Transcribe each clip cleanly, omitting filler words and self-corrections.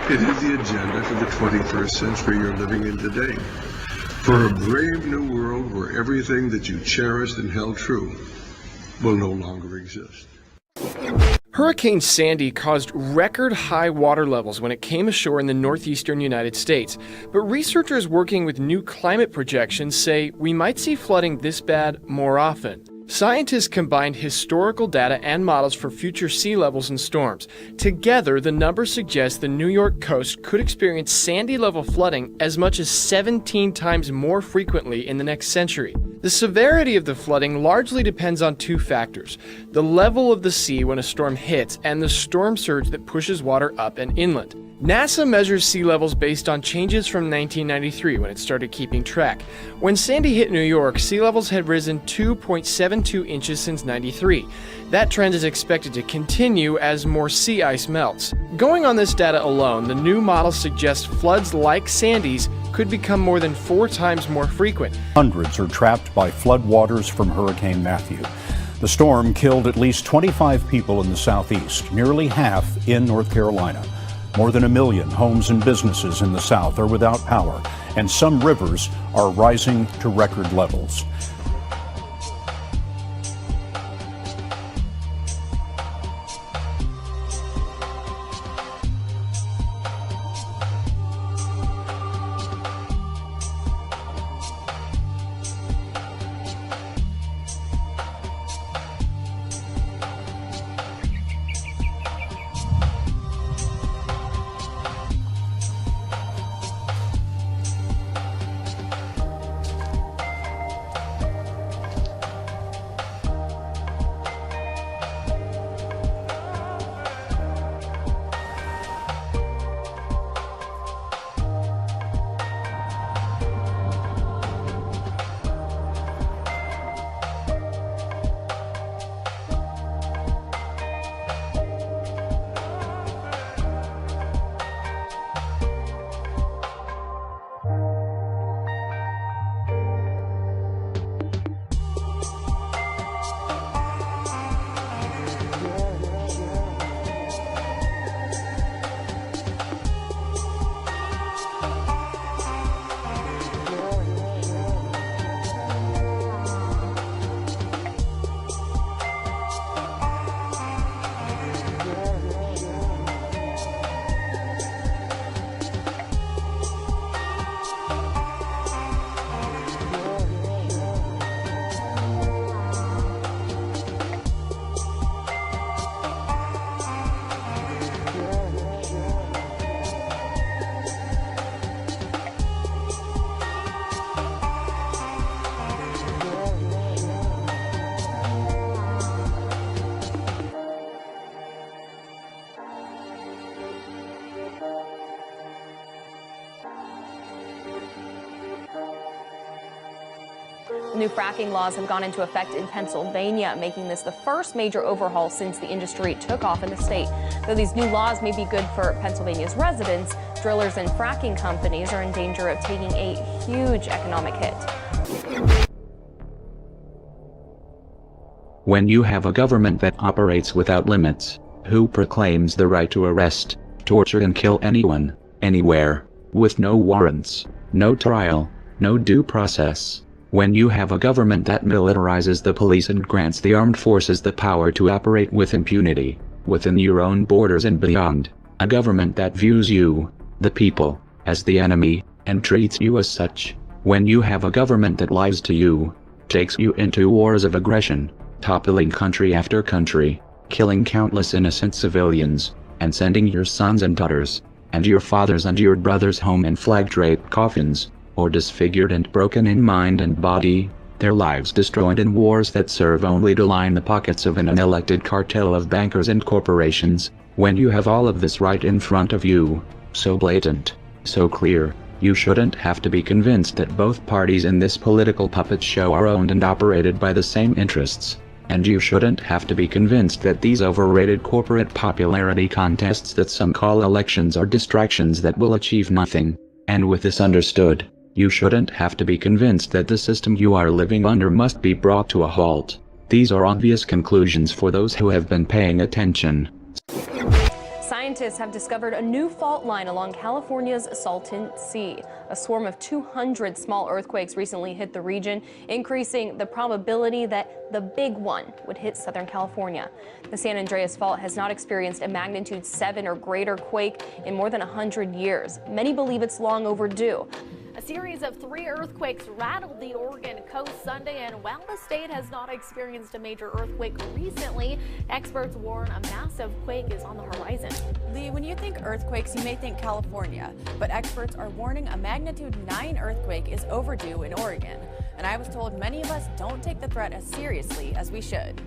It is the agenda for the 21st century you're living in today. For a brave new world where everything that you cherished and held true will no longer exist. Hurricane Sandy caused record-high water levels when it came ashore in the northeastern United States. But researchers working with new climate projections say we might see flooding this bad more often. Scientists combined historical data and models for future sea levels and storms. Together, the numbers suggest the New York coast could experience Sandy-level flooding as much as 17 times more frequently in the next century. The severity of the flooding largely depends on two factors: the level of the sea when a storm hits and the storm surge that pushes water up and inland. NASA measures sea levels based on changes from 1993 when it started keeping track. When Sandy hit New York, sea levels had risen 2.72 inches since '93. That trend is expected to continue as more sea ice melts. Going on this data alone, the new model suggests floods like Sandy's could become more than 4 times more frequent. Hundreds are trapped by floodwaters from Hurricane Matthew. The storm killed at least 25 people in the southeast, nearly half in North Carolina. More than 1 million homes and businesses in the South are without power, and some rivers are rising to record levels. New fracking laws have gone into effect in Pennsylvania, making this the first major overhaul since the industry took off in the state. Though these new laws may be good for Pennsylvania's residents, drillers and fracking companies are in danger of taking a huge economic hit. When you have a government that operates without limits, who proclaims the right to arrest, torture and kill anyone, anywhere, with no warrants, no trial, no due process. When you have a government that militarizes the police and grants the armed forces the power to operate with impunity, within your own borders and beyond. A government that views you, the people, as the enemy, and treats you as such. When you have a government that lies to you, takes you into wars of aggression, toppling country after country, killing countless innocent civilians, and sending your sons and daughters, and your fathers and your brothers home in flag-draped coffins, or disfigured and broken in mind and body, their lives destroyed in wars that serve only to line the pockets of an unelected cartel of bankers and corporations. When you have all of this right in front of you, so blatant, so clear, you shouldn't have to be convinced that both parties in this political puppet show are owned and operated by the same interests. And you shouldn't have to be convinced that these overrated corporate popularity contests that some call elections are distractions that will achieve nothing. And with this understood, you shouldn't have to be convinced that the system you are living under must be brought to a halt. These are obvious conclusions for those who have been paying attention. Scientists have discovered a new fault line along California's Salton Sea. A swarm of 200 small earthquakes recently hit the region, increasing the probability that the big one would hit Southern California. The San Andreas Fault has not experienced a magnitude 7 or greater quake in more than 100 years. Many believe it's long overdue. A series of 3 earthquakes rattled the Oregon coast Sunday, and while the state has not experienced a major earthquake recently, experts warn a massive quake is on the horizon. Lee, when you think earthquakes, you may think California, but experts are warning a magnitude 9 earthquake is overdue in Oregon. And I was told many of us don't take the threat as seriously as we should.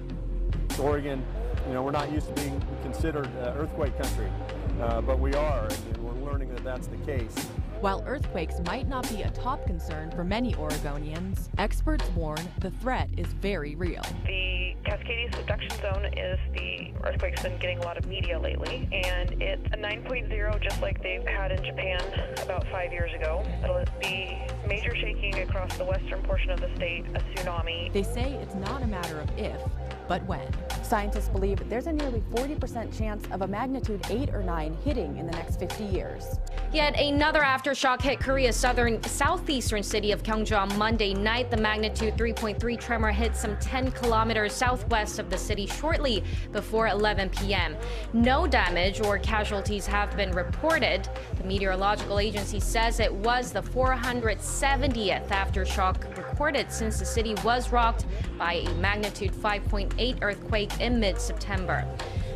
Oregon, we're not used to being considered earthquake country, but we are, and we're learning that that's the case. While earthquakes might not be a top concern for many Oregonians, experts warn the threat is very real. The Cascadia subduction zone is the earthquake's been getting a lot of media lately, and it's a 9.0 just like they've had in Japan about 5 years ago. It'll be major shaking across the western portion of the state, a tsunami. They say it's not a matter of if, but when. Scientists believe there's a nearly 40% chance of a magnitude 8 or 9 hitting in the next 50 years. Yet another aftershock hit Korea's southeastern city of Gyeongju on Monday night. The magnitude 3.3 tremor hit some 10 kilometers southwest of the city shortly before 11 p.m. No damage or casualties have been reported. The meteorological agency says it was the 470th aftershock recorded since the city was rocked by a magnitude 5.8 earthquake in mid-September.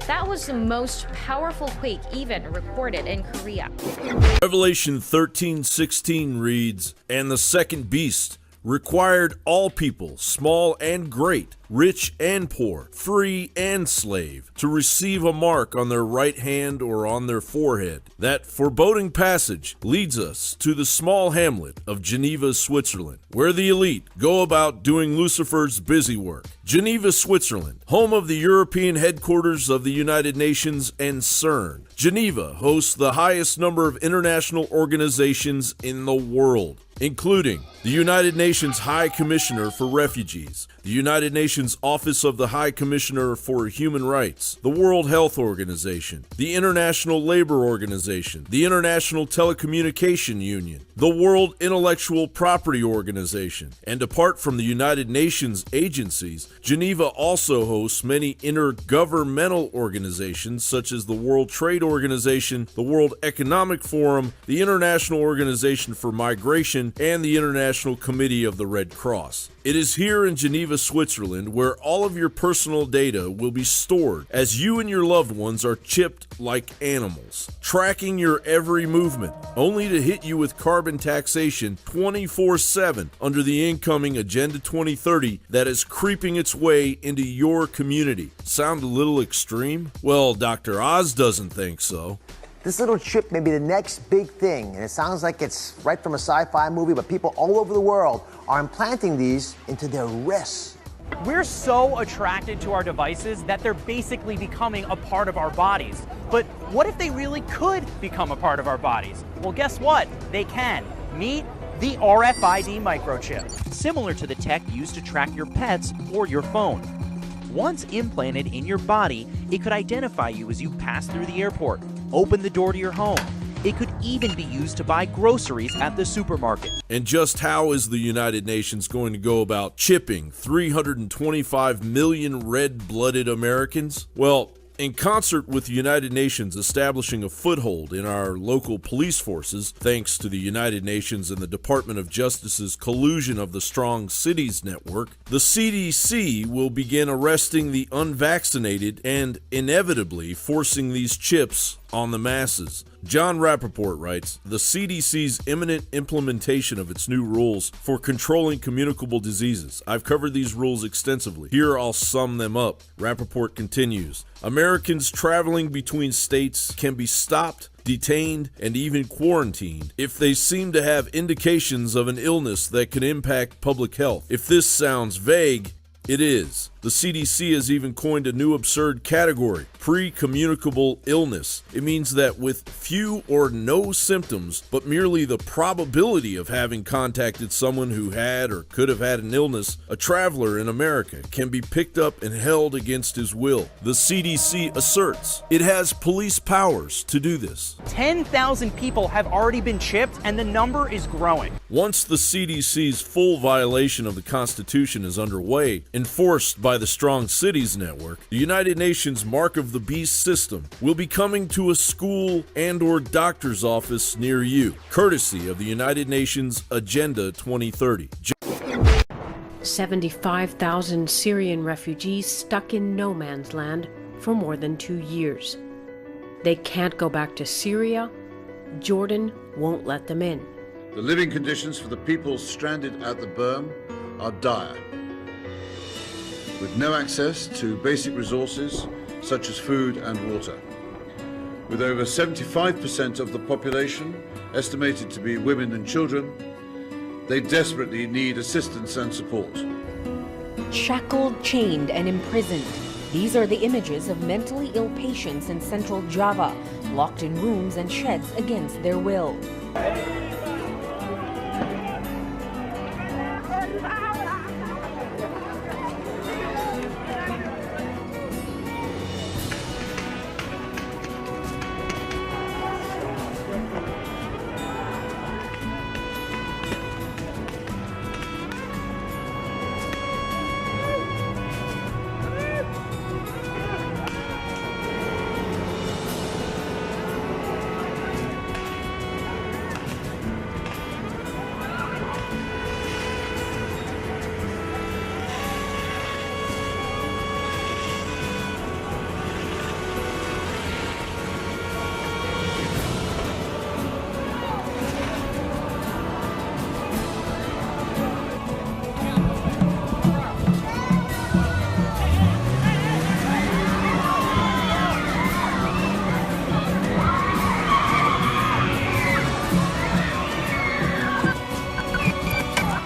That was the most powerful quake even recorded in Korea. Revelation 13:16 reads, "And the second beast required all people, small and great, rich and poor, free and slave, to receive a mark on their right hand or on their forehead." That foreboding passage leads us to the small hamlet of Geneva, Switzerland, where the elite go about doing Lucifer's busy work. Geneva, Switzerland, home of the European headquarters of the United Nations and CERN. Geneva hosts the highest number of international organizations in the world, including the United Nations High Commissioner for Refugees, the United Nations Office of the High Commissioner for Human Rights, the World Health Organization, the International Labor Organization, the International Telecommunication Union, the World Intellectual Property Organization. And apart from the United Nations agencies, Geneva also hosts many intergovernmental organizations such as the World Trade Organization, the World Economic Forum, the International Organization for Migration, and the International Committee of the Red Cross. It is here in Geneva, Switzerland, where all of your personal data will be stored as you and your loved ones are chipped like animals, tracking your every movement, only to hit you with carbon taxation 24/7 under the incoming Agenda 2030 that is creeping its way into your community. Sound a little extreme? Well, Dr. Oz doesn't think so. This little chip may be the next big thing, and it sounds like it's right from a sci-fi movie, but people all over the world are implanting these into their wrists. We're so attracted to our devices that they're basically becoming a part of our bodies. But what if they really could become a part of our bodies? Well, guess what? They can. Meet the RFID microchip, similar to the tech used to track your pets or your phone. Once implanted in your body, it could identify you as you pass through the airport, open the door to your home. It could even be used to buy groceries at the supermarket. And just how is the United Nations going to go about chipping 325 million red-blooded Americans? Well, in concert with the United Nations establishing a foothold in our local police forces, thanks to the United Nations and the Department of Justice's collusion of the Strong Cities Network, the CDC will begin arresting the unvaccinated and inevitably forcing these chips on the masses. John Rappaport writes, "The CDC's imminent implementation of its new rules for controlling communicable diseases. I've covered these rules extensively. Here I'll sum them up." Rappaport continues, "Americans traveling between states can be stopped, detained, and even quarantined if they seem to have indications of an illness that could impact public health. If this sounds vague, it is. The CDC has even coined a new absurd category, pre-communicable illness. It means that with few or no symptoms, but merely the probability of having contacted someone who had or could have had an illness, a traveler in America can be picked up and held against his will. The CDC asserts it has police powers to do this. 10,000 people have already been chipped, and the number is growing. Once the CDC's full violation of the Constitution is underway, enforced by the Strong Cities Network, the United Nations Mark of the Beast system will be coming to a school and/or doctor's office near you, courtesy of the United Nations Agenda 2030. 75,000 Syrian refugees stuck in no man's land for more than 2 years. They can't go back to Syria. Jordan won't let them in. The living conditions for the people stranded at the berm are dire, with no access to basic resources such as food and water. With over 75% of the population estimated to be women and children, they desperately need assistance and support. Shackled, chained, and imprisoned. These are the images of mentally ill patients in central Java, locked in rooms and sheds against their will.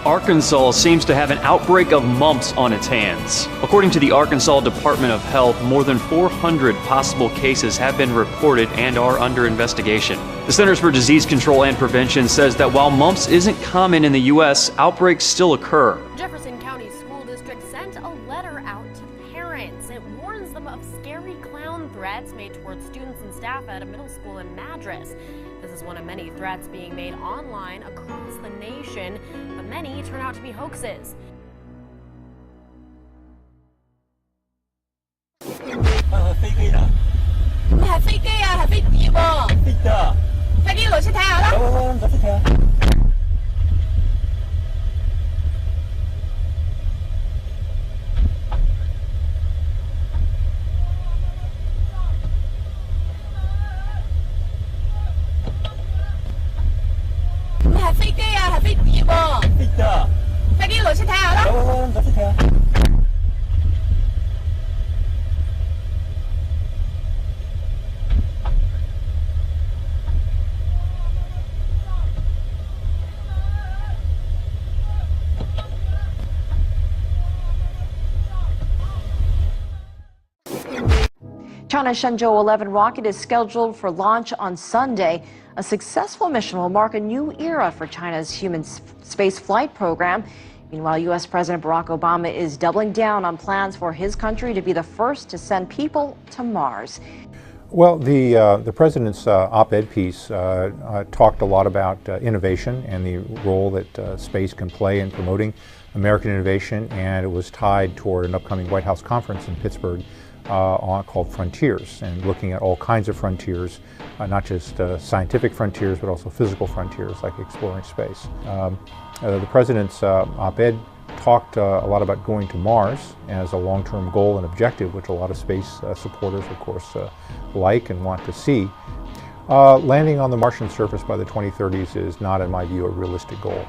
Arkansas seems to have an outbreak of mumps on its hands. According to the Arkansas Department of Health, more than 400 possible cases have been reported and are under investigation. The Centers for Disease Control and Prevention says that while mumps isn't common in the U.S., outbreaks still occur. Jefferson County School District sent a letter out to parents. It warns them of scary clown threats made towards students and staff at a middle school in Madras. This is one of many threats being made online across the nation, but many turn out to be hoaxes. China's Shenzhou 11 rocket is scheduled for launch on Sunday. A successful mission will mark a new era for China's human space flight program. Meanwhile, U.S. President Barack Obama is doubling down on plans for his country to be the first to send people to Mars. Well, the president's op-ed piece talked a lot about innovation and the role that space can play in promoting American innovation, and it was tied toward an upcoming White House conference in Pittsburgh called Frontiers, and looking at all kinds of frontiers, not just scientific frontiers, but also physical frontiers like exploring space. The president's op-ed talked a lot about going to Mars as a long-term goal and objective, which a lot of space supporters, of course, like and want to see. Landing on the Martian surface by the 2030s is not, in my view, a realistic goal.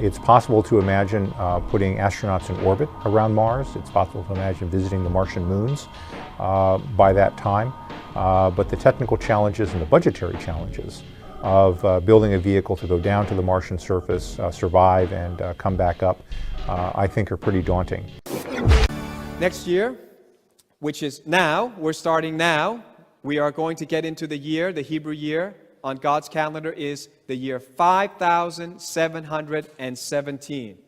It's possible to imagine putting astronauts in orbit around Mars. It's possible to imagine visiting the Martian moons by that time. But the technical challenges and the budgetary challenges of building a vehicle to go down to the Martian surface, survive, and come back up, I think are pretty daunting. Next year, which is now, we're starting now, we are going to get into the year, the Hebrew year on God's calendar is the year 5717.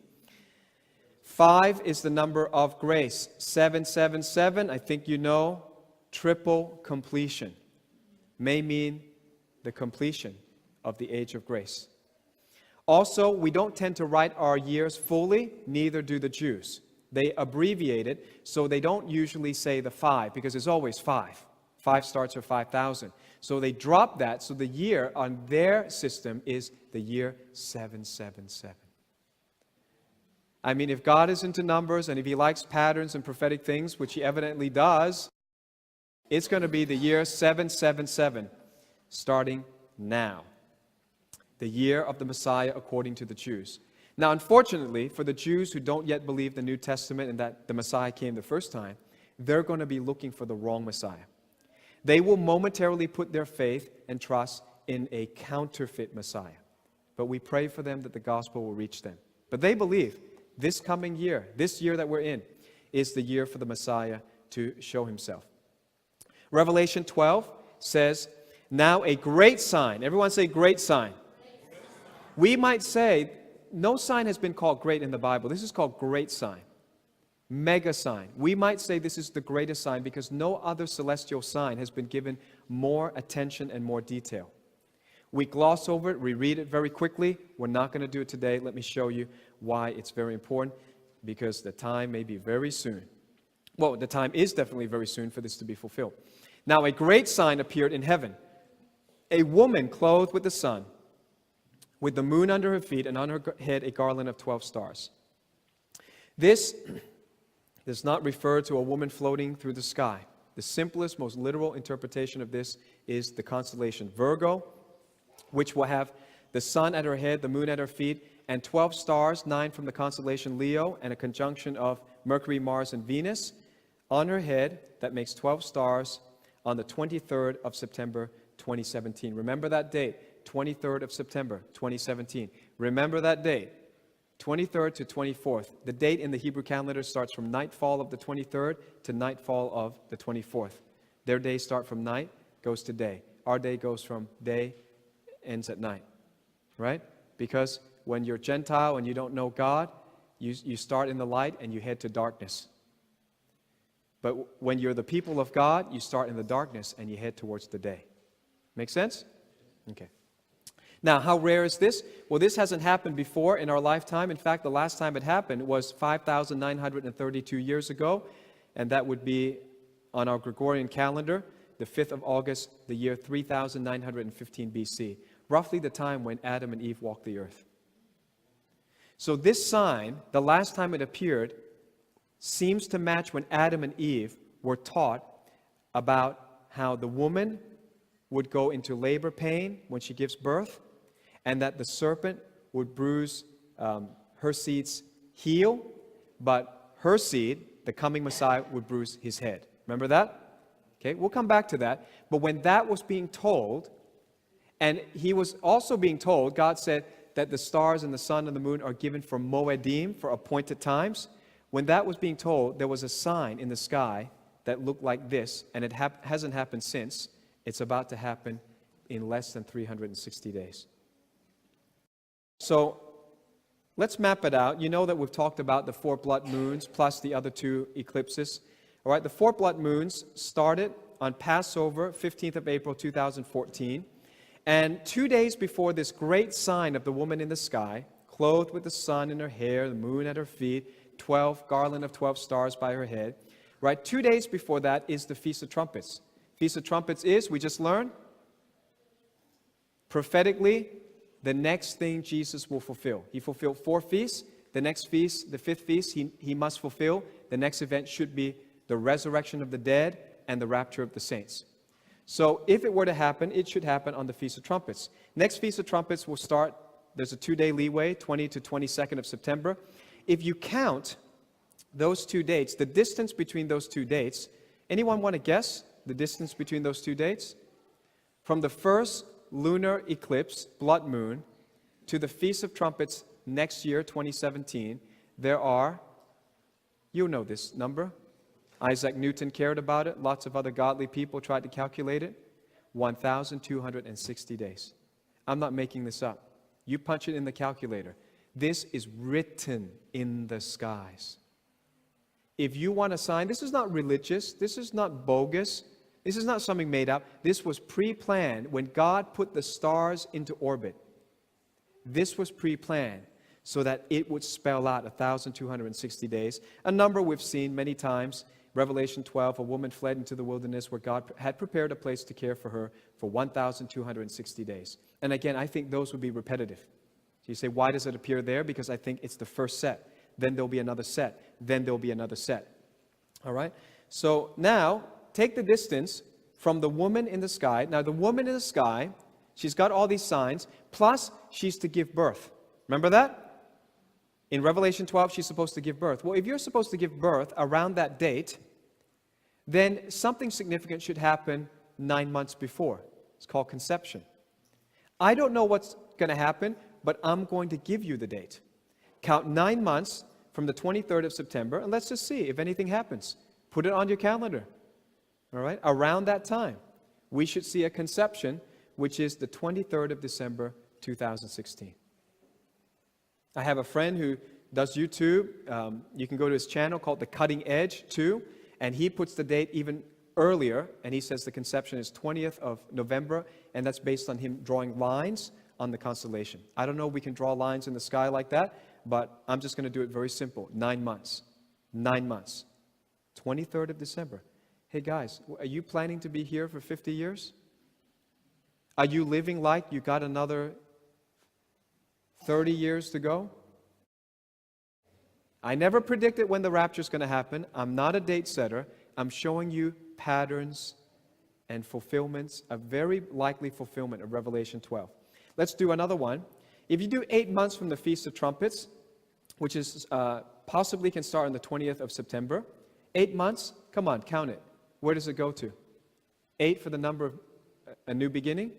5 is the number of grace. 777, I think you know, triple completion. May mean the completion of the age of grace. Also, we don't tend to write our years fully, neither do the Jews. They abbreviate it, so they don't usually say the 5, because it's always 5. 5 starts with 5,000. So they drop that, so the year on their system is the year 777. I mean, if God is into numbers, and if He likes patterns and prophetic things, which He evidently does, it's going to be the year 777, starting now. The year of the Messiah according to the Jews. Now, unfortunately, for the Jews who don't yet believe the New Testament and that the Messiah came the first time, they're going to be looking for the wrong Messiah. They will momentarily put their faith and trust in a counterfeit Messiah. But we pray for them that the gospel will reach them. But they believe this coming year, this year that we're in, is the year for the Messiah to show Himself. Revelation 12 says, now a great sign. Everyone say great sign. We might say, no sign has been called great in the Bible. This is called great sign. Mega sign. We might say this is the greatest sign because no other celestial sign has been given more attention and more detail. We gloss over it, we read it very quickly. We're not going to do it today. Let me show you why it's very important, because the time may be very soon. Well, the time is definitely very soon for this to be fulfilled. Now, a great sign appeared in heaven. A woman clothed with the sun, with the moon under her feet, and on her head a garland of 12 stars. This does not refer to a woman floating through the sky. The simplest, most literal interpretation of this is the constellation Virgo, which will have the sun at her head, the moon at her feet, and 12 stars, 9 from the constellation Leo, and a conjunction of Mercury, Mars, and Venus on her head. That makes 12 stars on the 23rd of September, 2017. Remember that date, 23rd of September, 2017. Remember that date. 23rd to 24th. The date in the Hebrew calendar starts from nightfall of the 23rd to nightfall of the 24th. Their days start from night, goes to day. Our day goes from day, ends at night. Right? Because when you're Gentile and you don't know God, you start in the light and you head to darkness. But when you're the people of God, you start in the darkness and you head towards the day. Make sense? Okay. Now, how rare is this? Well, this hasn't happened before in our lifetime. In fact, the last time it happened was 5,932 years ago, and that would be on our Gregorian calendar, the 5th of August, the year 3915 BC, roughly the time when Adam and Eve walked the earth. So this sign, the last time it appeared, seems to match when Adam and Eve were taught about how the woman would go into labor pain when she gives birth, and that the serpent would bruise her seed's heel, but her seed, the coming Messiah, would bruise his head. Remember that? Okay, we'll come back to that. But when that was being told, and he was also being told, God said that the stars and the sun and the moon are given for moedim, for appointed times. When that was being told, there was a sign in the sky that looked like this, and it hasn't happened since. It's about to happen in less than 360 days. So let's map it out. You know that we've talked about the 4 blood moons plus the other 2 eclipses. All right, the 4 blood moons started on Passover, 15th of April, 2014. And 2 days before this great sign of the woman in the sky, clothed with the sun in her hair, the moon at her feet, garland of 12 stars by her head, right? 2 days before that is the Feast of Trumpets. Feast of Trumpets is, we just learned, prophetically, the next thing Jesus will fulfill. He fulfilled 4 feasts. The next feast, the 5th feast, he must fulfill. The next event should be the resurrection of the dead and the rapture of the saints. So if it were to happen, it should happen on the Feast of Trumpets. Next Feast of Trumpets will start, there's a 2-day leeway, 20 to 22nd of September. If you count those 2 dates, the distance between those 2 dates, anyone want to guess the distance between those 2 dates? From the first lunar eclipse, blood moon, to the Feast of Trumpets next year, 2017, there are, you know this number, Isaac Newton cared about it. Lots of other godly people tried to calculate it. 1,260 days. I'm not making this up. You punch it in the calculator. This is written in the skies. If you want a sign, this is not religious. This is not bogus. This is not something made up. This was pre-planned when God put the stars into orbit. This was pre-planned so that it would spell out 1,260 days. A number we've seen many times. Revelation 12, a woman fled into the wilderness where God had prepared a place to care for her for 1,260 days. And again, I think those would be repetitive. So you say, why does it appear there? Because I think it's the first set. Then there'll be another set. Then there'll be another set. All right? So now, take the distance from the woman in the sky. Now, the woman in the sky, she's got all these signs, plus she's to give birth. Remember that? In Revelation 12, she's supposed to give birth. Well, if you're supposed to give birth around that date, then something significant should happen 9 months before. It's called conception. I don't know what's going to happen, but I'm going to give you the date. Count 9 months from the 23rd of September, and let's just see if anything happens. Put it on your calendar. All right? Around that time, we should see a conception, which is the 23rd of December, 2016. I have a friend who does YouTube. You can go to his channel called The Cutting Edge too, and he puts the date even earlier, and he says the conception is 20th of November, and that's based on him drawing lines on the constellation. I don't know if we can draw lines in the sky like that, but I'm just going to do it very simple. 9 months. 9 months. 23rd of December. Hey guys, are you planning to be here for 50 years? Are you living like you got another 30 years to go? I never predicted when the rapture is going to happen. I'm not a date setter. I'm showing you patterns and fulfillments, a very likely fulfillment of Revelation 12. Let's do another one. If you do 8 months from the Feast of Trumpets, which is possibly can start on the 20th of September, 8 months, come on, count it. Where does it go to? 8 for the number of a new beginning?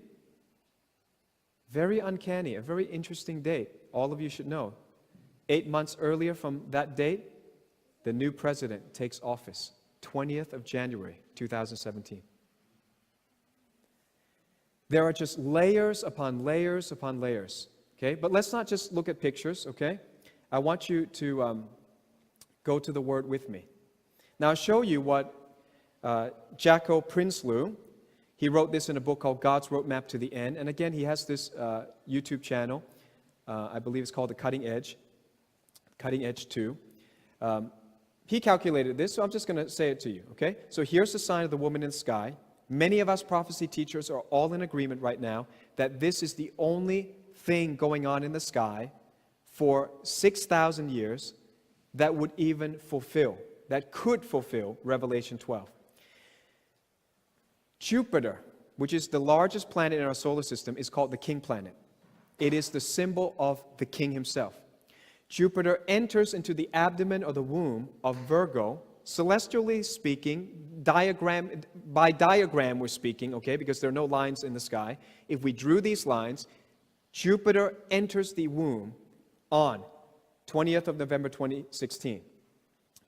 Very uncanny, a very interesting date. All of you should know. 8 months earlier from that date, the new president takes office, 20th of January, 2017. There are just layers upon layers upon layers, okay? But let's not just look at pictures, okay? I want you to go to the Word with me. Now, I'll show you what Jacko Prinsloo, he wrote this in a book called God's Roadmap to the End. And again, he has this YouTube channel. I believe it's called The Cutting Edge 2. He calculated this, so I'm just going to say it to you, okay? So here's the sign of the woman in the sky. Many of us prophecy teachers are all in agreement right now that this is the only thing going on in the sky for 6,000 years that would even fulfill, that could fulfill Revelation 12. Jupiter, which is the largest planet in our solar system, is called the king planet. It is the symbol of the king himself. Jupiter enters into the abdomen or the womb of Virgo, celestially speaking, by diagram we're speaking, okay, because there are no lines in the sky. If we drew these lines, Jupiter enters the womb on 20th of November 2016.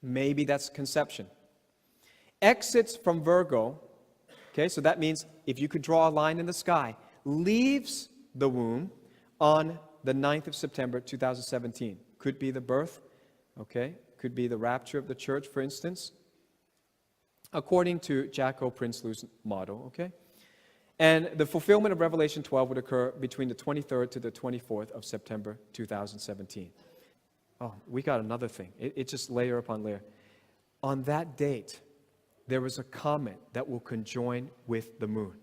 Maybe that's conception. Exits from Virgo, okay, so that means if you could draw a line in the sky, leaves the womb on the 9th of September 2017. Could be the birth, okay, could be the rapture of the church, for instance, according to Jacko Prinsloo's model, okay? And the fulfillment of Revelation 12 would occur between the 23rd to the 24th of September 2017. Oh, we got another thing. It's just layer upon layer. On that date, there was a comet that will conjoin with the moon.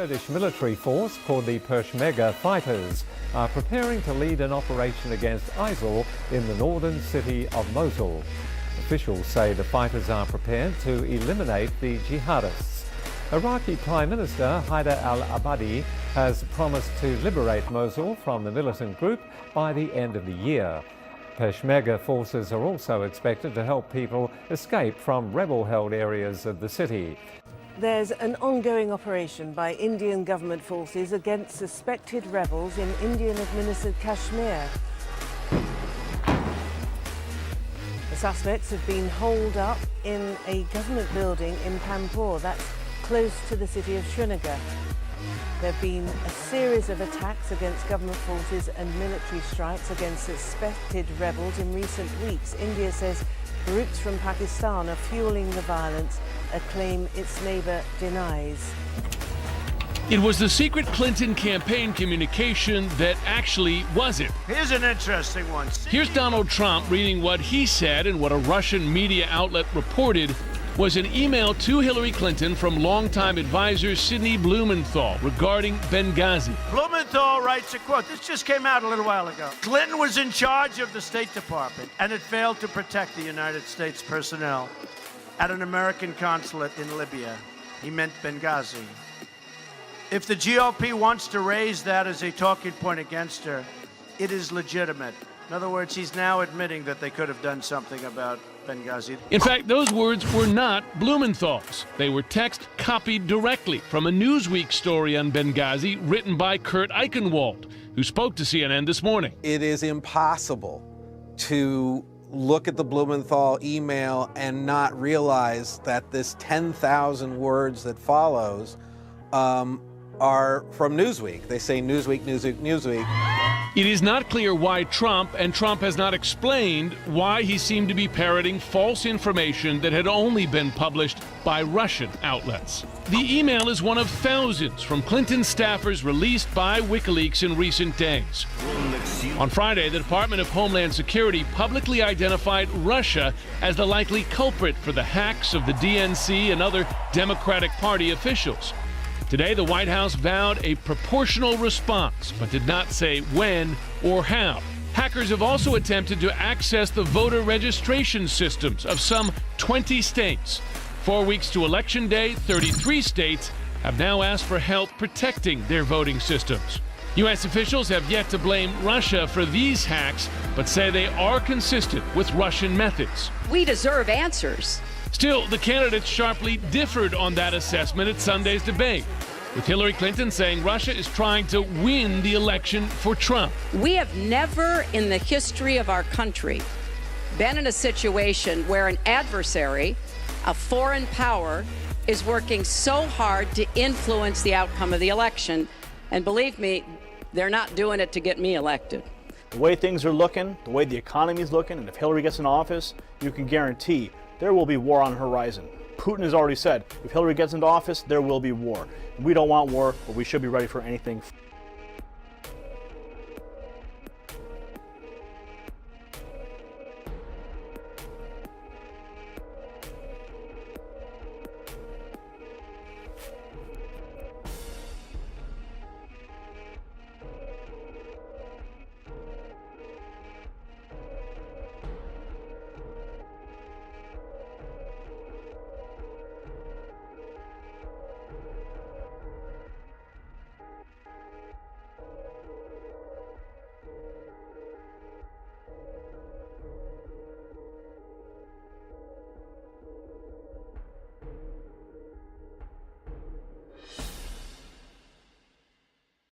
Kurdish military force called the Peshmerga fighters are preparing to lead an operation against ISIL in the northern city of Mosul. Officials say the fighters are prepared to eliminate the jihadists. Iraqi Prime Minister Haider al-Abadi has promised to liberate Mosul from the militant group by the end of the year. Peshmerga forces are also expected to help people escape from rebel-held areas of the city. There's an ongoing operation by Indian government forces against suspected rebels in Indian-administered Kashmir. The suspects have been holed up in a government building in Pampur, that's close to the city of Srinagar. There have been a series of attacks against government forces and military strikes against suspected rebels in recent weeks. India says groups from Pakistan are fueling the violence, a claim its neighbour denies. It was the secret Clinton campaign communication that actually wasn't. Here's an interesting one. Here's Donald Trump reading what he said and what a Russian media outlet reported was an email to Hillary Clinton from longtime advisor Sidney Blumenthal regarding Benghazi. Blumenthal writes a quote. This just came out a little while ago. Clinton was in charge of the State Department and it failed to protect the United States personnel at an American consulate in Libya. He meant Benghazi. If the GOP wants to raise that as a talking point against her, it is legitimate. In other words, he's now admitting that they could have done something about Benghazi. In fact, those words were not Blumenthal's. They were text copied directly from a Newsweek story on Benghazi written by Kurt Eichenwald, who spoke to CNN this morning. It is impossible to look at the Blumenthal email and not realize that this 10,000 words that follows are from Newsweek. They say Newsweek, Newsweek, Newsweek. It is not clear why Trump, and Trump has not explained why he seemed to be parroting false information that had only been published by Russian outlets. The email is one of thousands from Clinton staffers released by WikiLeaks in recent days. On Friday, the Department of Homeland Security publicly identified Russia as the likely culprit for the hacks of the DNC and other Democratic Party officials. Today, the White House vowed a proportional response, but did not say when or how. Hackers have also attempted to access the voter registration systems of some 20 states. 4 weeks to Election Day, 33 states have now asked for help protecting their voting systems. U.S. officials have yet to blame Russia for these hacks, but say they are consistent with Russian methods. We deserve answers. Still, the candidates sharply differed on that assessment at Sunday's debate, with Hillary Clinton saying Russia is trying to win the election for Trump. We have never in the history of our country been in a situation where an adversary, a foreign power, is working so hard to influence the outcome of the election. And believe me, they're not doing it to get me elected. The way things are looking, the way the economy is looking, and if Hillary gets in office, you can guarantee there will be war on the horizon. Putin has already said, if Hillary gets into office, there will be war. We don't want war, but we should be ready for anything.